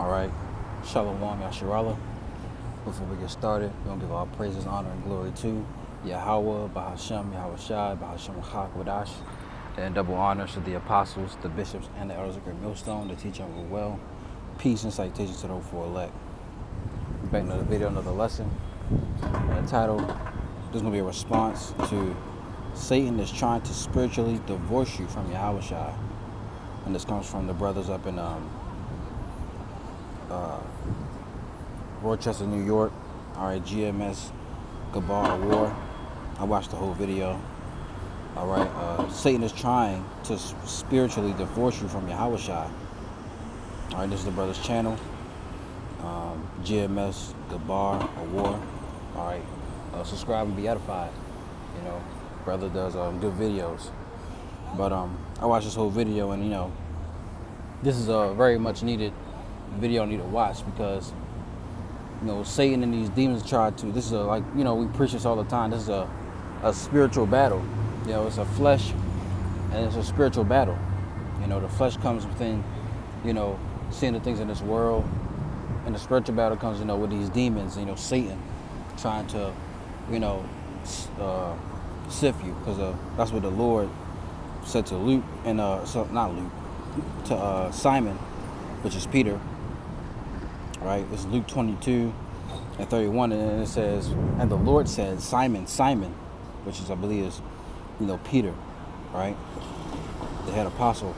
All right. Shalom, Yasharala. Before we get started, we're going to give all praises, honor, and glory to Yahweh, Bahashem, YAHAWASHI, Bahashem, YAHAWASHI, and double honors to the apostles, the bishops, and the elders of Great Millstone, the teacher of well. Peace and citation to those for elect. Back another video, another lesson. And the title, this is going to be a response to Satan is trying to spiritually divorce you from Yahawashai. And this comes from the brothers up in Rochester, New York. All right, GMS Gabar War. I watched the whole video. All right, Satan is trying to spiritually divorce you from Yahawashai. All right, this is the brother's channel. GMS Gabar War. All right, subscribe and be edified. You know, brother does good videos. But I watched this whole video, and you know, this is a very much needed video I need to watch, because you know, Satan and these demons try to, this is like, you know, we preach this all the time, this is a spiritual battle. You know, it's a flesh and it's a spiritual battle. You know, the flesh comes within, you know, seeing the things in this world, and the spiritual battle comes, you know, with these demons, you know, Satan trying to, you know, sift you, because that's what the Lord said to Luke, and so not Luke, to Simon, which is Peter. Right, it's Luke 22:31, and it says, and the Lord said, Simon, Simon, which is, I believe, is, you know, Peter, right, the head apostle.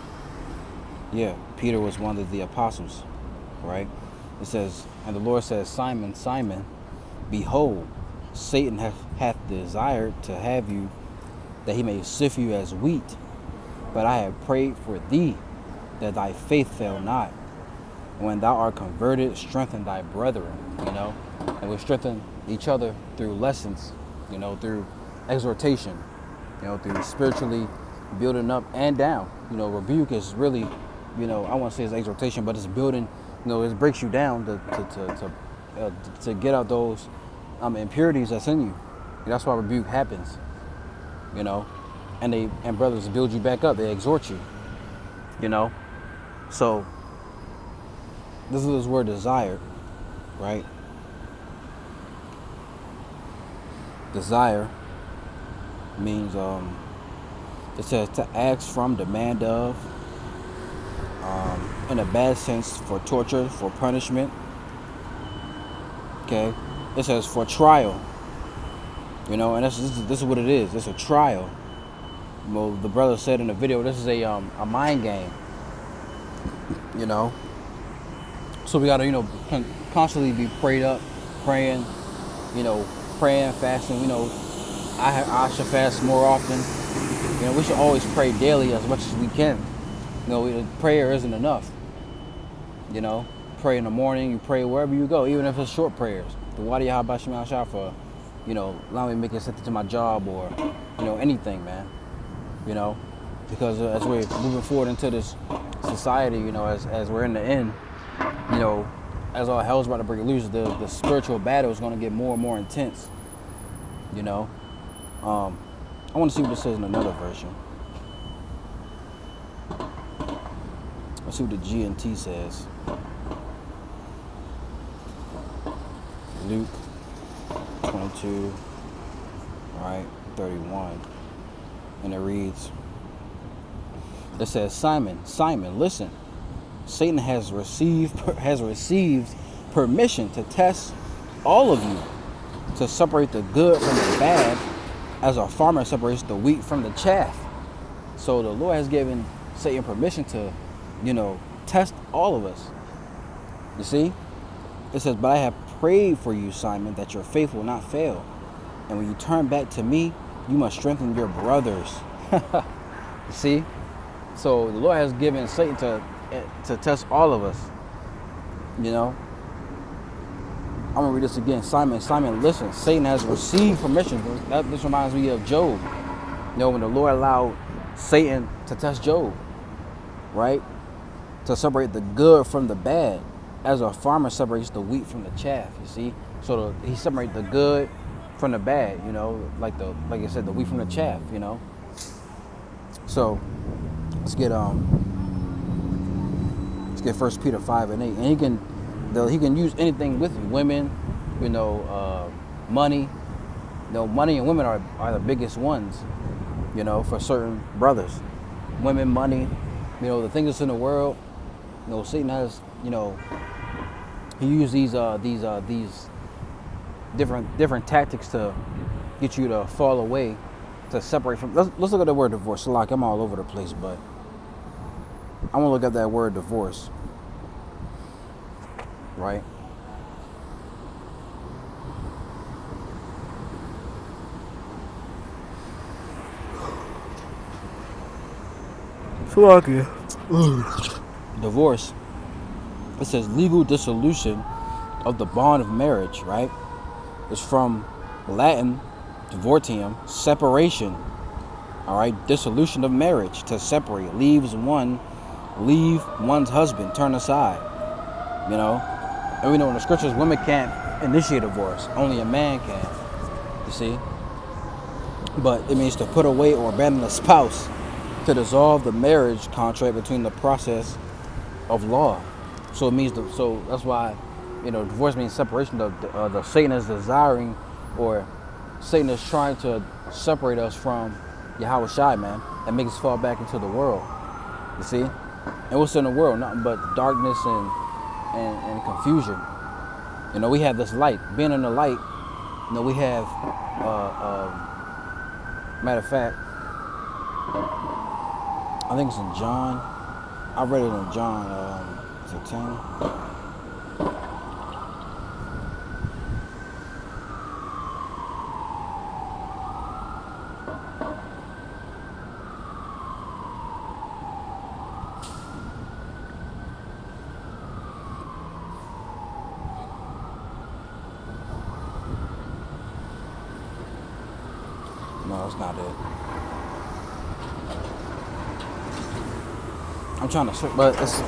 Yeah, Peter was one of the apostles, right? It says, and the Lord says, Simon, Simon, behold, Satan hath desired to have you, that he may sift you as wheat. But I have prayed for thee, that thy faith fail not. When thou art converted, strengthen thy brethren, you know. And we strengthen each other through lessons, you know, through exhortation, you know, through spiritually building up and down. You know, rebuke is really, you know, I want to say it's exhortation, but it's building, you know, it breaks you down to get out those impurities that's in you. And that's why rebuke happens, you know. And brothers build you back up. They exhort you, you know. So this is this word desire, right? Desire means, it says to ask from, demand of, in a bad sense, for torture, for punishment. Okay, it says for trial, you know, and this is what it is. It's a trial. Well, the brother said in the video, this is a mind game, you know. So we gotta, you know, constantly be prayed up, praying, you know, fasting. You know, I should fast more often. You know, we should always pray daily as much as we can. You know, prayer isn't enough. You know, pray in the morning, you pray wherever you go, even if it's short prayers. The YAHAWASHI for, you know, allow me to make it to my job, or, you know, anything, man. You know, because as we're moving forward into this society, you know, as we're in the end, you know, as all hell's about to break loose, the spiritual battle is going to get more and more intense. You know, I want to see what it says in another version. Let's see what the G&T says. Luke 22, right, 31. And it reads, it says, Simon, Simon, listen, Satan has received permission to test all of you, to separate the good from the bad, as a farmer separates the wheat from the chaff. So the Lord has given Satan permission to, you know, test all of us. You see? It says, but I have prayed for you, Simon, that your faith will not fail. And when you turn back to me, you must strengthen your brothers. You see? So the Lord has given Satan to test all of us. You know? I'm going to read this again. Simon, Simon, listen. Satan has received permission. This reminds me of Job. You know, when the Lord allowed Satan to test Job, right? To separate the good from the bad, as a farmer separates the wheat from the chaff, you see? So he separates the good from the bad, you know, like I said, the wheat from the chaff, you know. So let's get 1 Peter 5:8, and He can use anything with you. Women, money. Money and women are the biggest ones, for certain brothers. Women, money, the things that's in the world. Satan has, he used these different tactics to get you to fall away, to separate from. Let's look at the word divorce. Like, I'm all over the place, but I want to look at that word divorce, right? Divorce. It says legal dissolution of the bond of marriage, right? It's from Latin, divortium, separation. All right, dissolution of marriage, to separate, leave one's husband, turn aside. And we know in the scriptures, women can't initiate divorce, only a man can. You see, but it means to put away or abandon a spouse, to dissolve the marriage contract between the process of law. So it means so that's why divorce means separation. The Satan is desiring, or Satan is trying to separate us from YAHAWASHI, man, and make us fall back into the world. You see, and what's in the world? Nothing but darkness and confusion. We have this light. Being in the light, we have. Matter of fact, I think it's in John. I read it in John. Is it 10? No, it's not it. I'm trying to search, but it's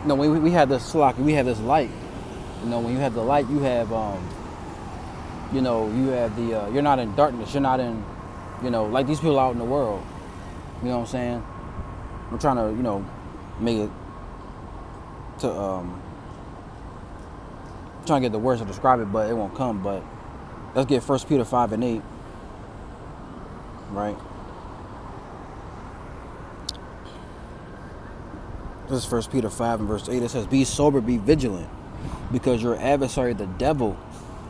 we have this slack, we have this light. When you have the light, you have you have the you're not in darkness. You're not in like these people out in the world. You know what I'm saying? I'm trying to make it to trying to get the words to describe it, but it won't come. But let's get 1 Peter 5:8. Right. This is 1 Peter 5 and verse 8. It says, "Be sober, be vigilant, because your adversary, the devil,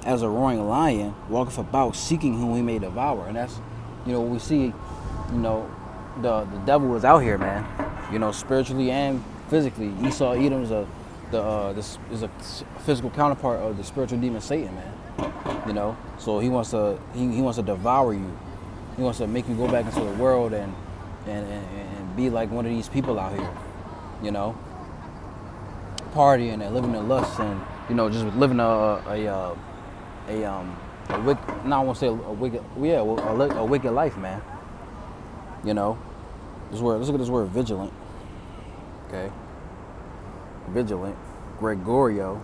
as a roaring lion, walketh about, seeking whom he may devour." And that's, what we see. The devil is out here, man. Spiritually and physically. Esau, Edom is a physical counterpart of the spiritual demon Satan, man. So he wants to devour you. He wants to make you go back into the world and be like one of these people out here. Partying and living in lust and just living a wicked, no, I won't say a wicked, a wicked life, man. This word. Let's look at this word, vigilant. Okay, vigilant, Gregorio.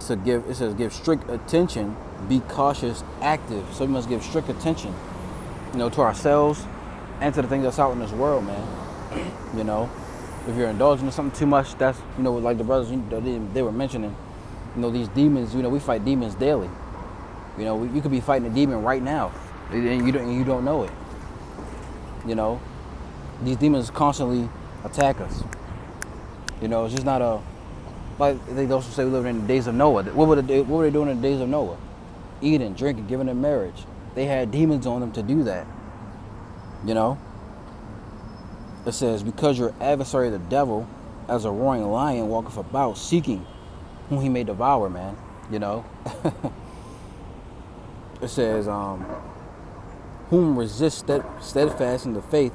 It says give strict attention, be cautious, active. So we must give strict attention, to ourselves and to the things that's out in this world, man. If you're indulging in something too much, that's, like the brothers, they were mentioning, these demons, we fight demons daily. You could be fighting a demon right now, and you don't know it. These demons constantly attack us. It's just not like they also say we live in the days of Noah. What were they doing in the days of Noah? Eating, drinking, giving in marriage. They had demons on them to do that. It says, because your adversary, the devil, as a roaring lion, walketh about, seeking whom he may devour, man. It says, whom resist steadfast in the faith,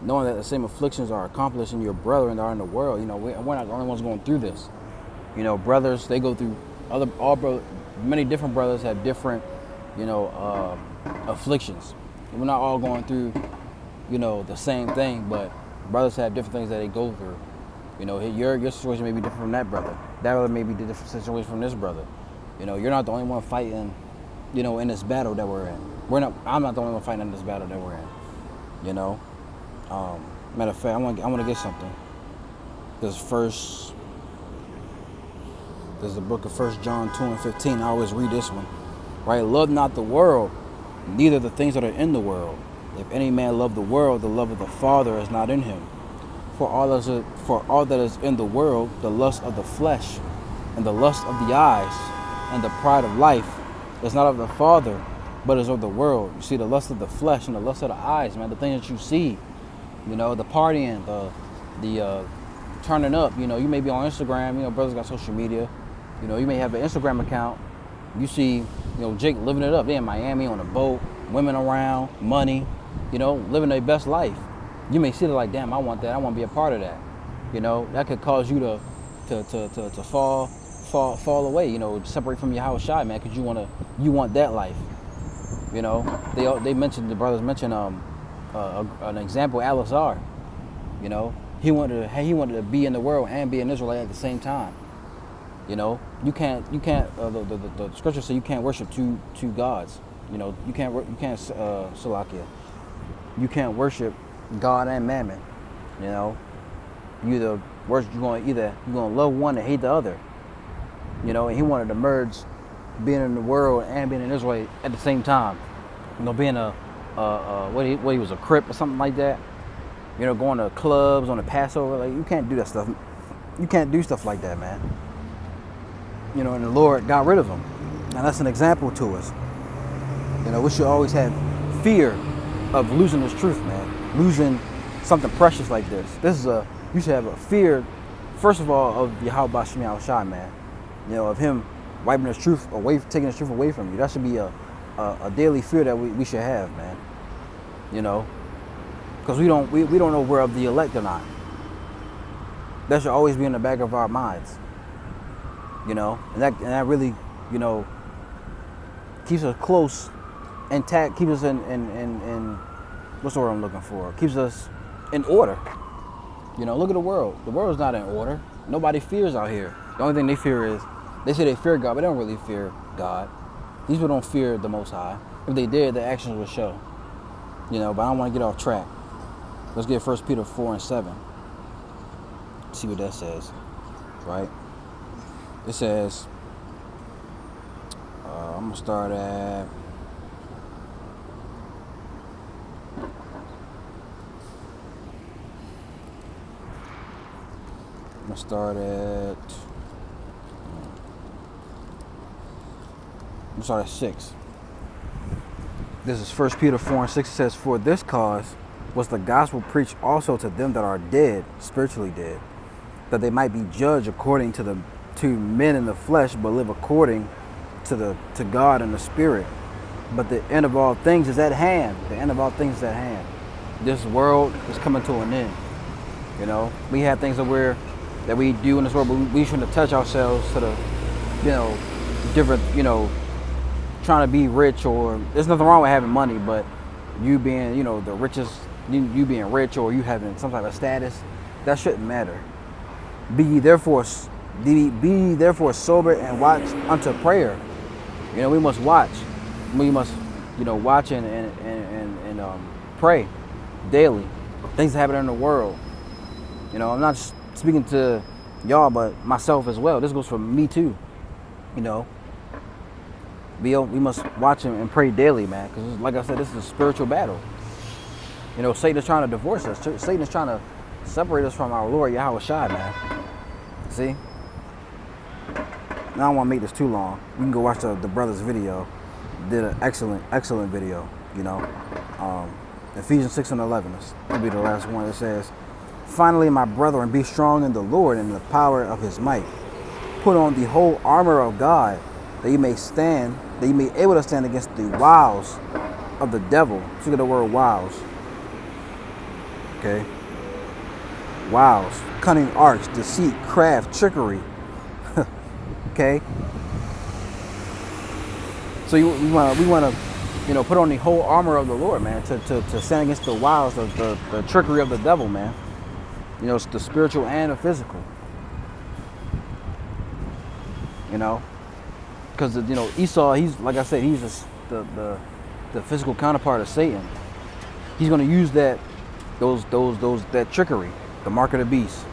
knowing that the same afflictions are accomplished in your brethren that are in the world. We're not the only ones going through this. Brothers, they go through many different brothers have different, afflictions. We're not all going through, the same thing, but brothers have different things that they go through. Your situation may be different from that brother. That brother may be a different situation from this brother. You're not the only one fighting, in this battle that we're in. I'm not the only one fighting in this battle that we're in. Matter of fact, I want to get something. This There's the book of 1 John 2:15. I always read this one. Right? Love not the world, neither the things that are in the world. If any man love the world, the love of the Father is not in him. For all that is in the world, the lust of the flesh, and the lust of the eyes, and the pride of life, is not of the Father, but is of the world. You see, the lust of the flesh and the lust of the eyes, man, the things that you see, the partying, the turning up. You may be on Instagram. Brothers got social media. You may have an Instagram account. You see, Jake living it up. They in Miami on a boat, women around, money, living their best life. You may see it like, damn, I want that. I want to be a part of that. That could cause you to fall away. Separate from YAHAWASHI, man, because you want that life. The brothers mentioned an example, Al-Azhar. He wanted to be in the world and be an Israelite at the same time. You can't. The scripture says you can't worship two gods. You can't Salakia. You can't worship God and Mammon. You're gonna love one and hate the other. And he wanted to merge being in the world and being in Israel at the same time. Being he was a Crip or something like that. Going to clubs on the Passover. Like, you can't do that stuff. You can't do stuff like that, man. And the Lord got rid of him. And that's an example to us. We should always have fear of losing this truth, man. Losing something precious like this. You should have a fear, first of all, of YAHAWASHI, man. Of him wiping his truth away, taking his truth away from you. That should be a daily fear that we should have, man. Because we don't know we're of the elect or not. That should always be in the back of our minds. And that really, keeps us close, intact, keeps us in what's the word I'm looking for? Keeps us in order. Look at the world. The world is not in order. Nobody fears out here. The only thing they fear is, they say they fear God, but they don't really fear God. These people don't fear the Most High. If they did, their actions would show. But I don't want to get off track. Let's get 1 Peter 4:7. See what that says, right? It says, I'm going to start at, I'm sorry, 6. This is 1 Peter 4:6. It says, for this cause was the gospel preached also to them that are dead, spiritually dead, that they might be judged according to men in the flesh, but live according to God in the spirit. But the end of all things is at hand. The end of all things is at hand. This world is coming to an end. We have things that we do in this world, but we shouldn't touch ourselves to the, different, trying to be rich, or there's nothing wrong with having money, but you being, the richest, you being rich, or you having some type of status, that shouldn't matter. Be ye therefore sober and watch unto prayer. We must watch. We must, watch and pray daily. Things that happen in the world. I'm not just speaking to y'all, but myself as well. This goes for me too. We must watch and pray daily, man. Because, like I said, this is a spiritual battle. Satan is trying to divorce us. Satan is trying to separate us from our Lord YAHAWASHI, man. See? Now I don't want to make this too long. You can go watch the brother's video. Did an excellent video. Ephesians 6:11. This will be the last one. It says, finally, my brethren, be strong in the Lord and in the power of his might. Put on the whole armor of God, that you may be able to stand against the wiles of the devil. Look at the word wiles. Okay. Wiles, cunning arts, deceit, craft, trickery. Okay. So we want to, put on the whole armor of the Lord, man, to stand against the wiles of the trickery of the devil, man. It's the spiritual and the physical. Because Esau, he's, like I said, he's just the physical counterpart of Satan. He's going to use that trickery, the mark of the beast,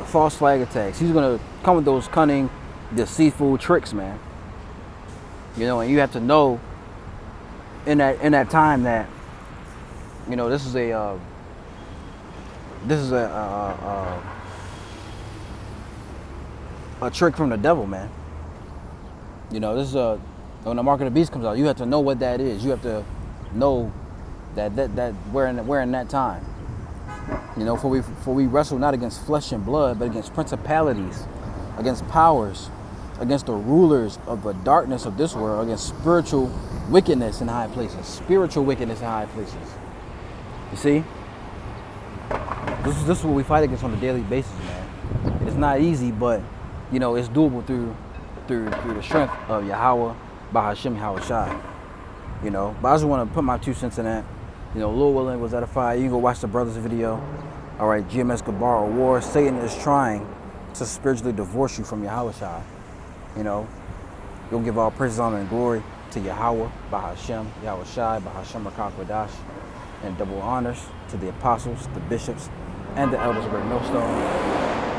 false flag attacks. He's gonna come with those cunning, deceitful tricks, man. You know, and you have to know in that time that, you know, this is a trick from the devil, man. You know, this is when the mark of the beast comes out. You have to know what that is. You have to know that we're in that time. You know, for we wrestle not against flesh and blood, but against principalities, against powers, against the rulers of the darkness of this world, against spiritual wickedness in high places. Spiritual wickedness in high places. You see? This is what we fight against on a daily basis, man. It's not easy, but you know, it's doable through the strength of Yahweh, Bahashim, YAHAWASHI. You know, but I just want to put my 2 cents in that. You know, Lord willing, was edified. You can go watch the brothers' video. All right, GMS Gabar or War. Satan is trying to spiritually divorce you from YAHAWASHI. You know, you'll give all praises, honor, and glory to Yahweh, Bahashim, YAHAWASHI, Bahashim Rakakwadash, and double honors to the apostles, the bishops, and the elders of Great Millstone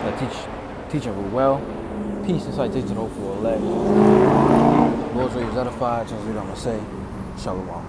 that teach and rule well. Peace and citation to the hopeful elect. Lord's way is edified. Just read, I'm going to say, Shalom.